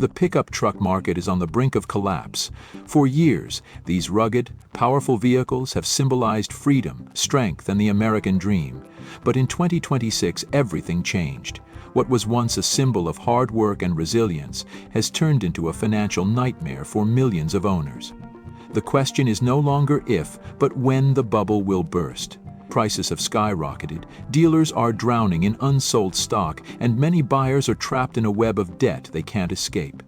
The pickup truck market is on the brink of collapse. For years, these rugged, powerful vehicles have symbolized freedom, strength, and the American dream. But in 2026, everything changed. What was once a symbol of hard work and resilience has turned into a financial nightmare for millions of owners. The question is no longer if, but when the bubble will burst. Prices have skyrocketed, dealers are drowning in unsold stock, and many buyers are trapped in a web of debt they can't escape.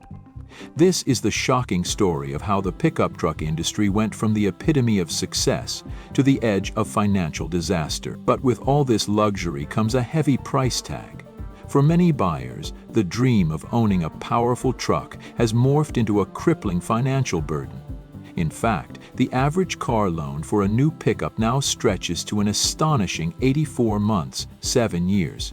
This is the shocking story of how the pickup truck industry went from the epitome of success to the edge of financial disaster. But with all this luxury comes a heavy price tag. For many buyers, the dream of owning a powerful truck has morphed into a crippling financial burden. In fact, the average car loan for a new pickup now stretches to an astonishing 84 months, 7 years.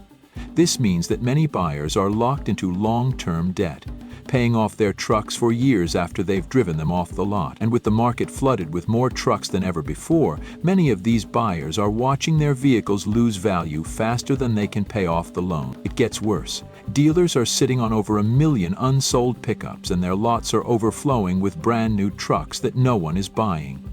This means that many buyers are locked into long-term debt, paying off their trucks for years after they've driven them off the lot. And with the market flooded with more trucks than ever before, many of these buyers are watching their vehicles lose value faster than they can pay off the loan. It gets worse. Dealers are sitting on over 1 million unsold pickups, and their lots are overflowing with brand new trucks that no one is buying.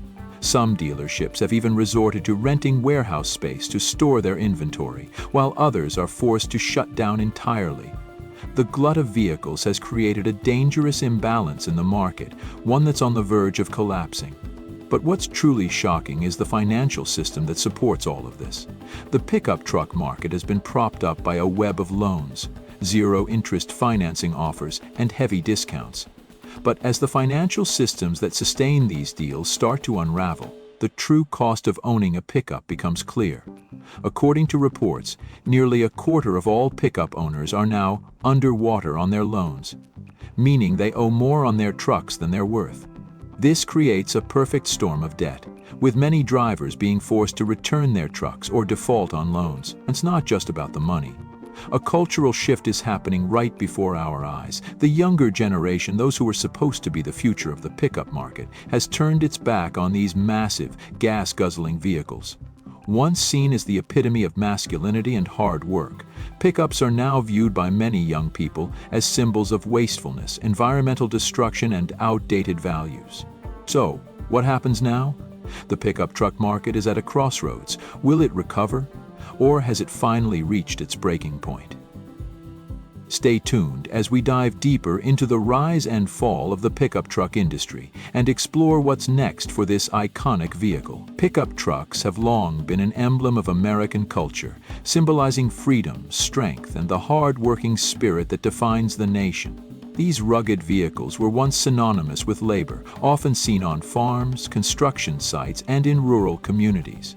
Some dealerships have even resorted to renting warehouse space to store their inventory, while others are forced to shut down entirely. The glut of vehicles has created a dangerous imbalance in the market, one that's on the verge of collapsing. But what's truly shocking is the financial system that supports all of this. The pickup truck market has been propped up by a web of loans, zero-interest financing offers, and heavy discounts. But as the financial systems that sustain these deals start to unravel, the true cost of owning a pickup becomes clear. According to reports, nearly a quarter of all pickup owners are now underwater on their loans, meaning they owe more on their trucks than they're worth. This creates a perfect storm of debt, with many drivers being forced to return their trucks or default on loans. It's not just about the money. A cultural shift is happening right before our eyes. The younger generation, those who are supposed to be the future of the pickup market, has turned its back on these massive, gas-guzzling vehicles. Once seen as the epitome of masculinity and hard work, pickups are now viewed by many young people as symbols of wastefulness, environmental destruction, and outdated values. So, what happens now? The pickup truck market is at a crossroads. Will it recover? Or has it finally reached its breaking point? Stay tuned as we dive deeper into the rise and fall of the pickup truck industry and explore what's next for this iconic vehicle. Pickup trucks have long been an emblem of American culture, symbolizing freedom, strength, and the hard-working spirit that defines the nation. These rugged vehicles were once synonymous with labor, often seen on farms, construction sites, and in rural communities.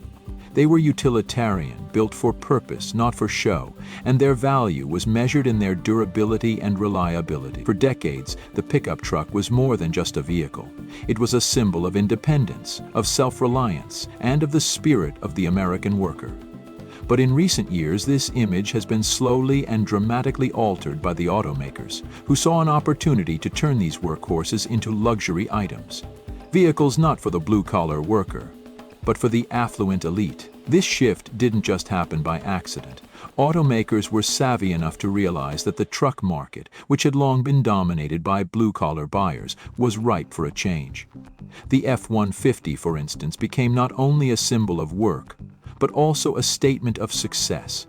They were utilitarian, built for purpose, not for show, and their value was measured in their durability and reliability. For decades, the pickup truck was more than just a vehicle. It was a symbol of independence, of self-reliance, and of the spirit of the American worker. But in recent years, this image has been slowly and dramatically altered by the automakers, who saw an opportunity to turn these workhorses into luxury items. Vehicles not for the blue-collar worker, but for the affluent elite. This shift didn't just happen by accident. Automakers were savvy enough to realize that the truck market, which had long been dominated by blue-collar buyers, was ripe for a change. The F-150, for instance, became not only a symbol of work, but also a statement of success.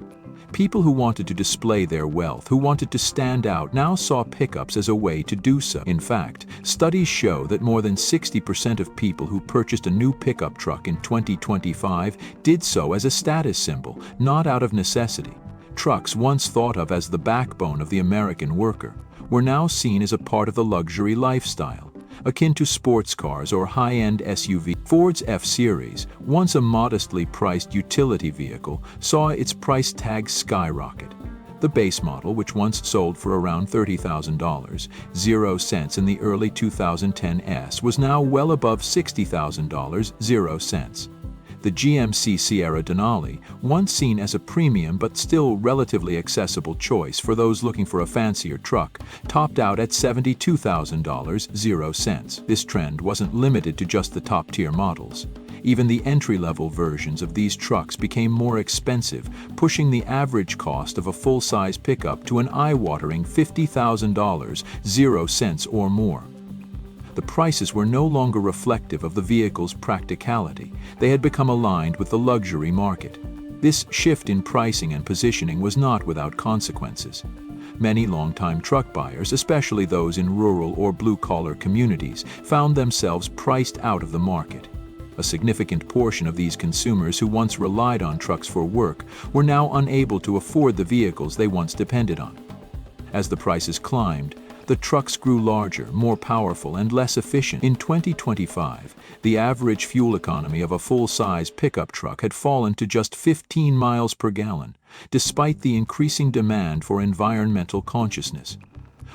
People who wanted to display their wealth, who wanted to stand out, now saw pickups as a way to do so. In fact, studies show that more than 60% of people who purchased a new pickup truck in 2025 did so as a status symbol, not out of necessity. Trucks, once thought of as the backbone of the American worker, were now seen as a part of the luxury lifestyle, akin to sports cars or high-end SUVs. Ford's F-Series, once a modestly priced utility vehicle, saw its price tag skyrocket. The base model, which once sold for around $30,000, 0 cents in the early 2010s, was now well above $60,000, 0 cents. The GMC Sierra Denali, once seen as a premium but still relatively accessible choice for those looking for a fancier truck, topped out at $72,000, 0 cents. This trend wasn't limited to just the top-tier models. Even the entry-level versions of these trucks became more expensive, pushing the average cost of a full-size pickup to an eye-watering $50,000, 0 cents or more. The prices were no longer reflective of the vehicle's practicality. They had become aligned with the luxury market. This shift in pricing and positioning was not without consequences. Many longtime truck buyers, especially those in rural or blue-collar communities, found themselves priced out of the market. A significant portion of these consumers who once relied on trucks for work were now unable to afford the vehicles they once depended on. As the prices climbed, the trucks grew larger, more powerful, and less efficient. In 2025, the average fuel economy of a full-size pickup truck had fallen to just 15 miles per gallon, despite the increasing demand for environmental consciousness.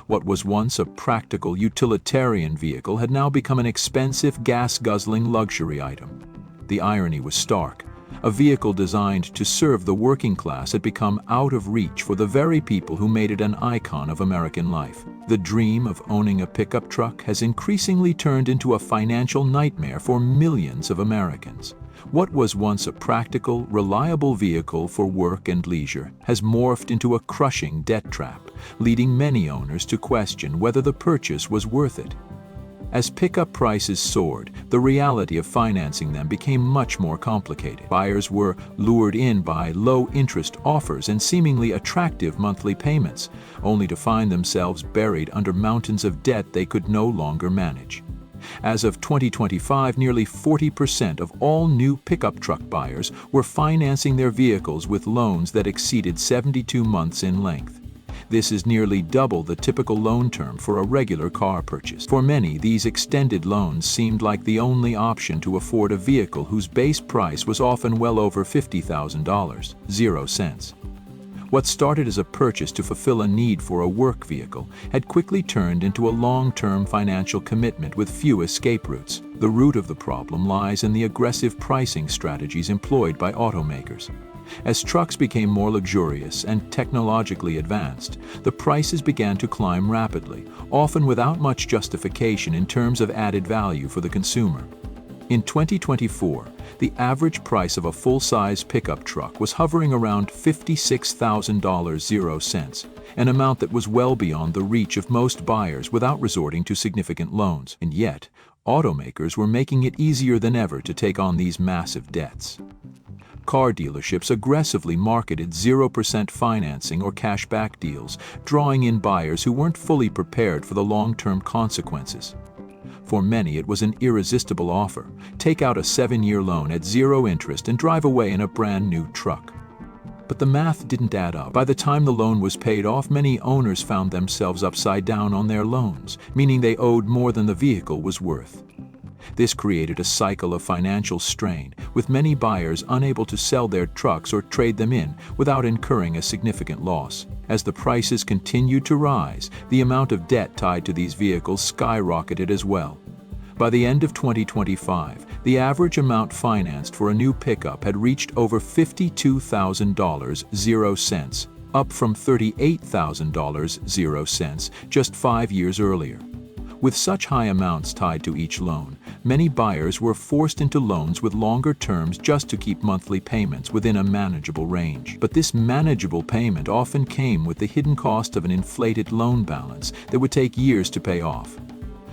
What was once a practical utilitarian vehicle had now become an expensive gas-guzzling luxury item. The irony was stark. A vehicle designed to serve the working class had become out of reach for the very people who made it an icon of American life. The dream of owning a pickup truck has increasingly turned into a financial nightmare for millions of Americans. What was once a practical, reliable vehicle for work and leisure has morphed into a crushing debt trap, leading many owners to question whether the purchase was worth it. As pickup prices soared, the reality of financing them became much more complicated. Buyers were lured in by low-interest offers and seemingly attractive monthly payments, only to find themselves buried under mountains of debt they could no longer manage. As of 2025, nearly 40% of all new pickup truck buyers were financing their vehicles with loans that exceeded 72 months in length. This is nearly double the typical loan term for a regular car purchase. For many, these extended loans seemed like the only option to afford a vehicle whose base price was often well over $50,000, 0 cents. What started as a purchase to fulfill a need for a work vehicle had quickly turned into a long-term financial commitment with few escape routes. The root of the problem lies in the aggressive pricing strategies employed by automakers. As trucks became more luxurious and technologically advanced, the prices began to climb rapidly, often without much justification in terms of added value for the consumer. In 2024, the average price of a full-size pickup truck was hovering around $56,000, 0 cents, an amount that was well beyond the reach of most buyers without resorting to significant loans. And yet, automakers were making it easier than ever to take on these massive debts. Car dealerships aggressively marketed 0% financing or cashback deals, drawing in buyers who weren't fully prepared for the long-term consequences. For many, it was an irresistible offer. Take out a 7-year loan at 0 interest and drive away in a brand new truck. But the math didn't add up. By the time the loan was paid off, many owners found themselves upside down on their loans, meaning they owed more than the vehicle was worth. This created a cycle of financial strain, with many buyers unable to sell their trucks or trade them in without incurring a significant loss. As the prices continued to rise, the amount of debt tied to these vehicles skyrocketed as well. By the end of 2025, the average amount financed for a new pickup had reached over $52,000, 0 cents, up from $38,000, 0 cents, just 5 years earlier. With such high amounts tied to each loan, many buyers were forced into loans with longer terms just to keep monthly payments within a manageable range. But this manageable payment often came with the hidden cost of an inflated loan balance that would take years to pay off.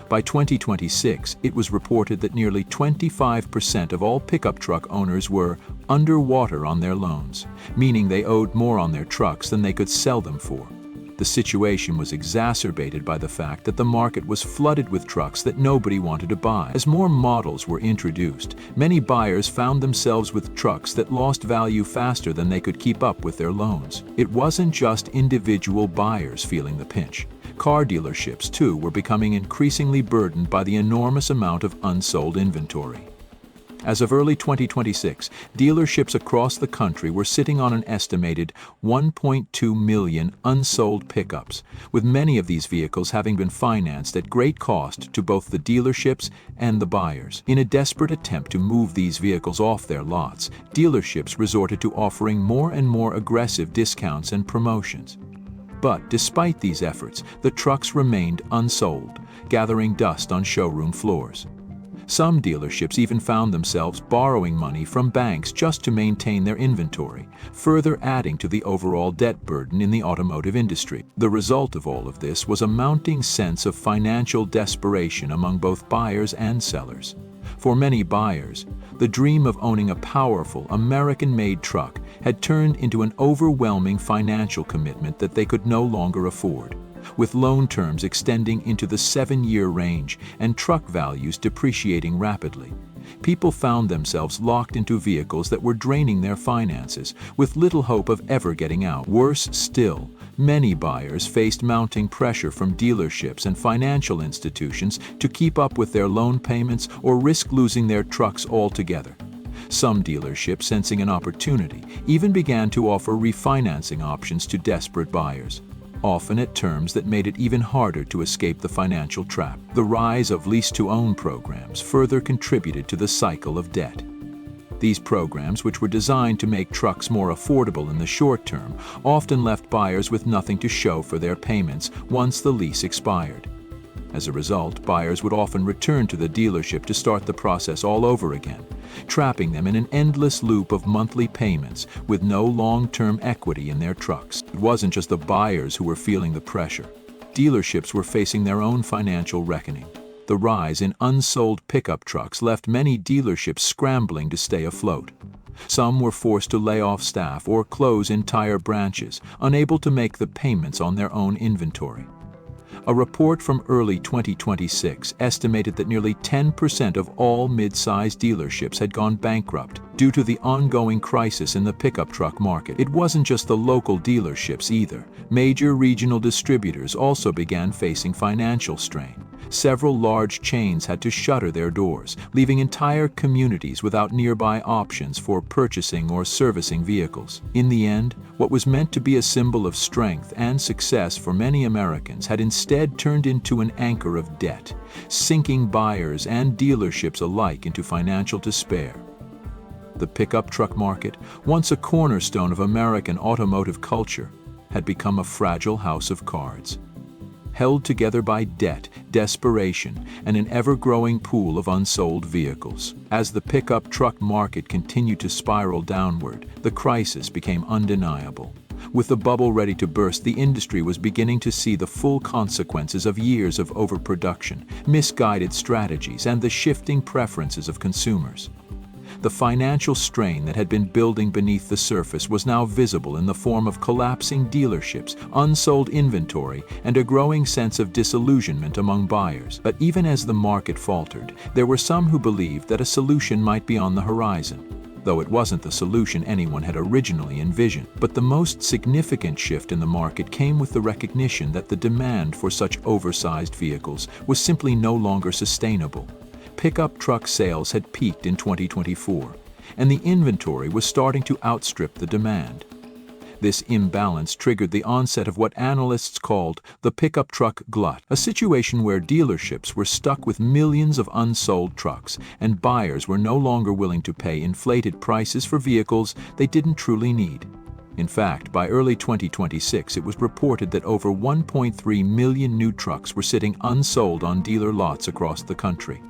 By 2026, it was reported that nearly 25% of all pickup truck owners were underwater on their loans, meaning they owed more on their trucks than they could sell them for. The situation was exacerbated by the fact that the market was flooded with trucks that nobody wanted to buy. As more models were introduced, many buyers found themselves with trucks that lost value faster than they could keep up with their loans. It wasn't just individual buyers feeling the pinch. Car dealerships, too, were becoming increasingly burdened by the enormous amount of unsold inventory. As of early 2026, dealerships across the country were sitting on an estimated 1.2 million unsold pickups, with many of these vehicles having been financed at great cost to both the dealerships and the buyers. In a desperate attempt to move these vehicles off their lots, dealerships resorted to offering more and more aggressive discounts and promotions. But despite these efforts, the trucks remained unsold, gathering dust on showroom floors. Some dealerships even found themselves borrowing money from banks just to maintain their inventory, further adding to the overall debt burden in the automotive industry. The result of all of this was a mounting sense of financial desperation among both buyers and sellers. For many buyers, the dream of owning a powerful, American-made truck had turned into an overwhelming financial commitment that they could no longer afford, with loan terms extending into the 7-year range and truck values depreciating rapidly. People found themselves locked into vehicles that were draining their finances, with little hope of ever getting out. Worse still, many buyers faced mounting pressure from dealerships and financial institutions to keep up with their loan payments or risk losing their trucks altogether. Some dealerships, sensing an opportunity, even began to offer refinancing options to desperate buyers, often at terms that made it even harder to escape the financial trap. The rise of lease-to-own programs further contributed to the cycle of debt. These programs, which were designed to make trucks more affordable in the short term, often left buyers with nothing to show for their payments once the lease expired. As a result, buyers would often return to the dealership to start the process all over again, trapping them in an endless loop of monthly payments with no long-term equity in their trucks. It wasn't just the buyers who were feeling the pressure. Dealerships were facing their own financial reckoning. The rise in unsold pickup trucks left many dealerships scrambling to stay afloat. Some were forced to lay off staff or close entire branches, unable to make the payments on their own inventory. A report from early 2026 estimated that nearly 10% of all mid-sized dealerships had gone bankrupt due to the ongoing crisis in the pickup truck market. It wasn't just the local dealerships either. Major regional distributors also began facing financial strain. Several large chains had to shutter their doors, leaving entire communities without nearby options for purchasing or servicing vehicles. In the end, what was meant to be a symbol of strength and success for many Americans had instead turned into an anchor of debt, sinking buyers and dealerships alike into financial despair. The pickup truck market, once a cornerstone of American automotive culture, had become a fragile house of cards, held together by debt, desperation, and an ever-growing pool of unsold vehicles. As the pickup truck market continued to spiral downward, the crisis became undeniable. With the bubble ready to burst, the industry was beginning to see the full consequences of years of overproduction, misguided strategies, and the shifting preferences of consumers. The financial strain that had been building beneath the surface was now visible in the form of collapsing dealerships, unsold inventory, and a growing sense of disillusionment among buyers. But even as the market faltered, there were some who believed that a solution might be on the horizon, though it wasn't the solution anyone had originally envisioned. But the most significant shift in the market came with the recognition that the demand for such oversized vehicles was simply no longer sustainable. Pickup truck sales had peaked in 2024, and the inventory was starting to outstrip the demand. This imbalance triggered the onset of what analysts called the pickup truck glut, a situation where dealerships were stuck with millions of unsold trucks, and buyers were no longer willing to pay inflated prices for vehicles they didn't truly need. In fact, by early 2026, it was reported that over 1.3 million new trucks were sitting unsold on dealer lots across the country.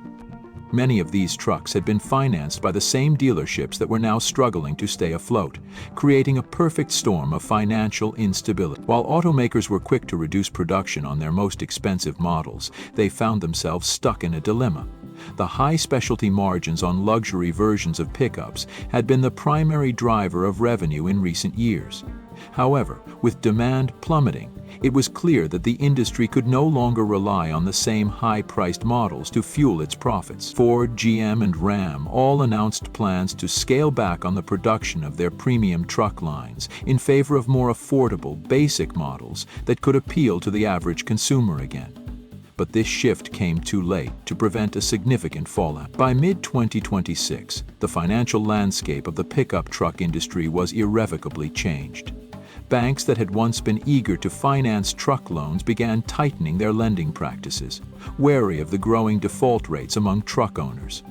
Many of these trucks had been financed by the same dealerships that were now struggling to stay afloat, creating a perfect storm of financial instability. While automakers were quick to reduce production on their most expensive models, they found themselves stuck in a dilemma. The high specialty margins on luxury versions of pickups had been the primary driver of revenue in recent years. However, with demand plummeting, it was clear that the industry could no longer rely on the same high-priced models to fuel its profits. Ford, GM, and Ram all announced plans to scale back on the production of their premium truck lines in favor of more affordable, basic models that could appeal to the average consumer again. But this shift came too late to prevent a significant fallout. By mid-2026, the financial landscape of the pickup truck industry was irrevocably changed. Banks that had once been eager to finance truck loans began tightening their lending practices, wary of the growing default rates among truck owners.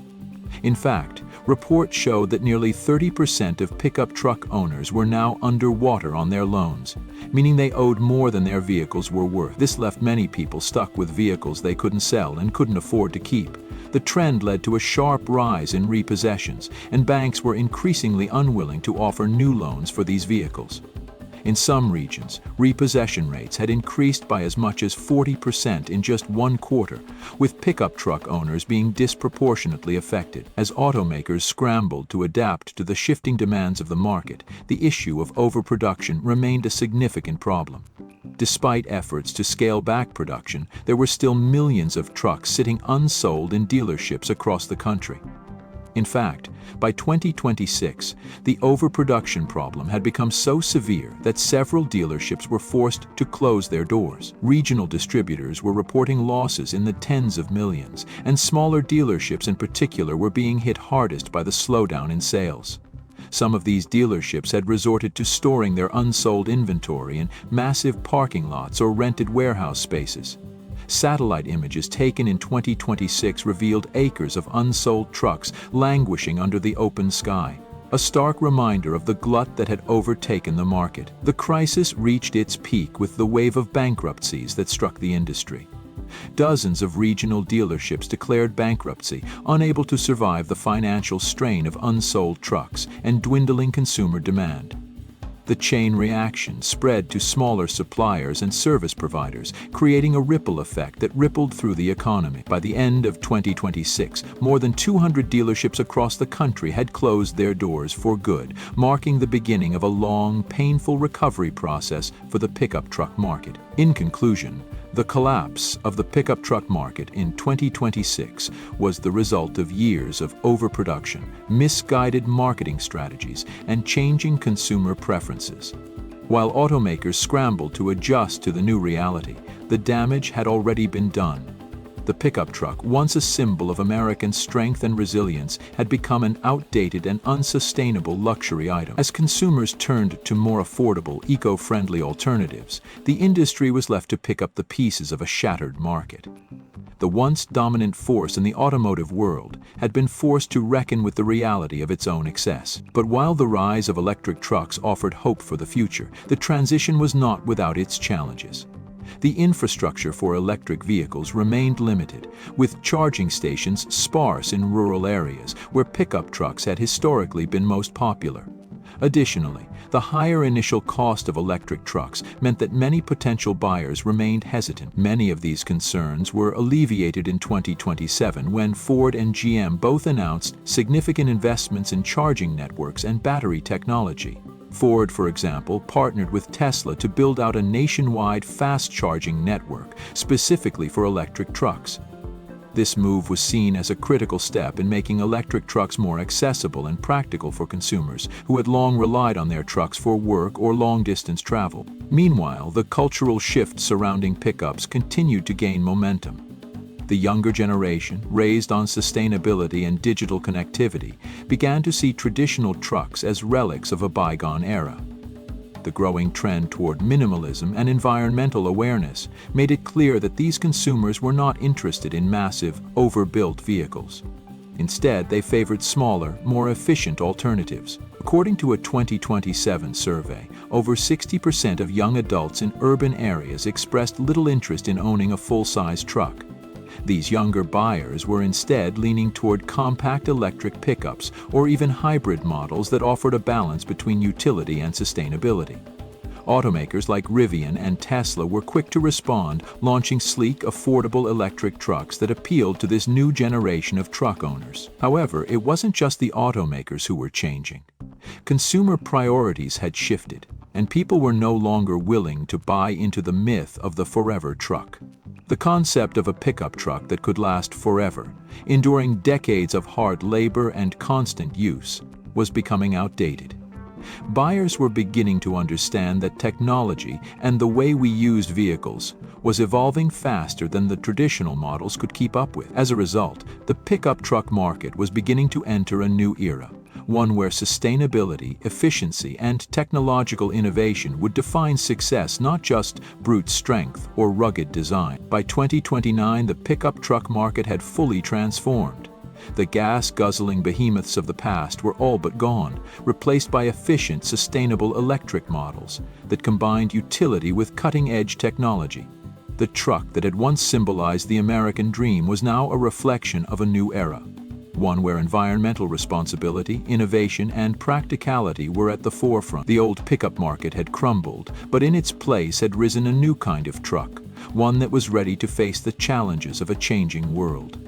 In fact, reports showed that nearly 30% of pickup truck owners were now underwater on their loans, meaning they owed more than their vehicles were worth. This left many people stuck with vehicles they couldn't sell and couldn't afford to keep. The trend led to a sharp rise in repossessions, and banks were increasingly unwilling to offer new loans for these vehicles. In some regions, repossession rates had increased by as much as 40% in just one quarter, with pickup truck owners being disproportionately affected. As automakers scrambled to adapt to the shifting demands of the market, the issue of overproduction remained a significant problem. Despite efforts to scale back production, there were still millions of trucks sitting unsold in dealerships across the country. In fact, by 2026, the overproduction problem had become so severe that several dealerships were forced to close their doors. Regional distributors were reporting losses in the tens of millions, and smaller dealerships in particular were being hit hardest by the slowdown in sales. Some of these dealerships had resorted to storing their unsold inventory in massive parking lots or rented warehouse spaces. Satellite images taken in 2026 revealed acres of unsold trucks languishing under the open sky, a stark reminder of the glut that had overtaken the market. The crisis reached its peak with the wave of bankruptcies that struck the industry. Dozens of regional dealerships declared bankruptcy, unable to survive the financial strain of unsold trucks and dwindling consumer demand. The chain reaction spread to smaller suppliers and service providers, creating a ripple effect that rippled through the economy. By the end of 2026, more than 200 dealerships across the country had closed their doors for good, marking the beginning of a long, painful recovery process for the pickup truck market. In conclusion, the collapse of the pickup truck market in 2026 was the result of years of overproduction, misguided marketing strategies, and changing consumer preferences. While automakers scrambled to adjust to the new reality, the damage had already been done. The pickup truck, once a symbol of American strength and resilience, had become an outdated and unsustainable luxury item. As consumers turned to more affordable, eco-friendly alternatives, the industry was left to pick up the pieces of a shattered market. The once dominant force in the automotive world had been forced to reckon with the reality of its own excess. But while the rise of electric trucks offered hope for the future, the transition was not without its challenges. The infrastructure for electric vehicles remained limited, with charging stations sparse in rural areas where pickup trucks had historically been most popular. Additionally, the higher initial cost of electric trucks meant that many potential buyers remained hesitant. Many of these concerns were alleviated in 2027 when Ford and GM both announced significant investments in charging networks and battery technology. Ford, for example, partnered with Tesla to build out a nationwide fast-charging network, specifically for electric trucks. This move was seen as a critical step in making electric trucks more accessible and practical for consumers who had long relied on their trucks for work or long-distance travel. Meanwhile, the cultural shift surrounding pickups continued to gain momentum. The younger generation, raised on sustainability and digital connectivity, began to see traditional trucks as relics of a bygone era. The growing trend toward minimalism and environmental awareness made it clear that these consumers were not interested in massive, overbuilt vehicles. Instead, they favored smaller, more efficient alternatives. According to a 2027 survey, over 60% of young adults in urban areas expressed little interest in owning a full-size truck. These younger buyers were instead leaning toward compact electric pickups or even hybrid models that offered a balance between utility and sustainability. Automakers like Rivian and Tesla were quick to respond, launching sleek, affordable electric trucks that appealed to this new generation of truck owners. However, it wasn't just the automakers who were changing. Consumer priorities had shifted, and people were no longer willing to buy into the myth of the forever truck. The concept of a pickup truck that could last forever, enduring decades of hard labor and constant use, was becoming outdated. Buyers were beginning to understand that technology and the way we used vehicles was evolving faster than the traditional models could keep up with. As a result, the pickup truck market was beginning to enter a new era, one where sustainability, efficiency, and technological innovation would define success, not just brute strength or rugged design. By 2029, the pickup truck market had fully transformed. The gas-guzzling behemoths of the past were all but gone, replaced by efficient, sustainable electric models that combined utility with cutting-edge technology. The truck that had once symbolized the American dream was now a reflection of a new era, one where environmental responsibility, innovation, and practicality were at the forefront. The old pickup market had crumbled, but in its place had risen a new kind of truck, one that was ready to face the challenges of a changing world.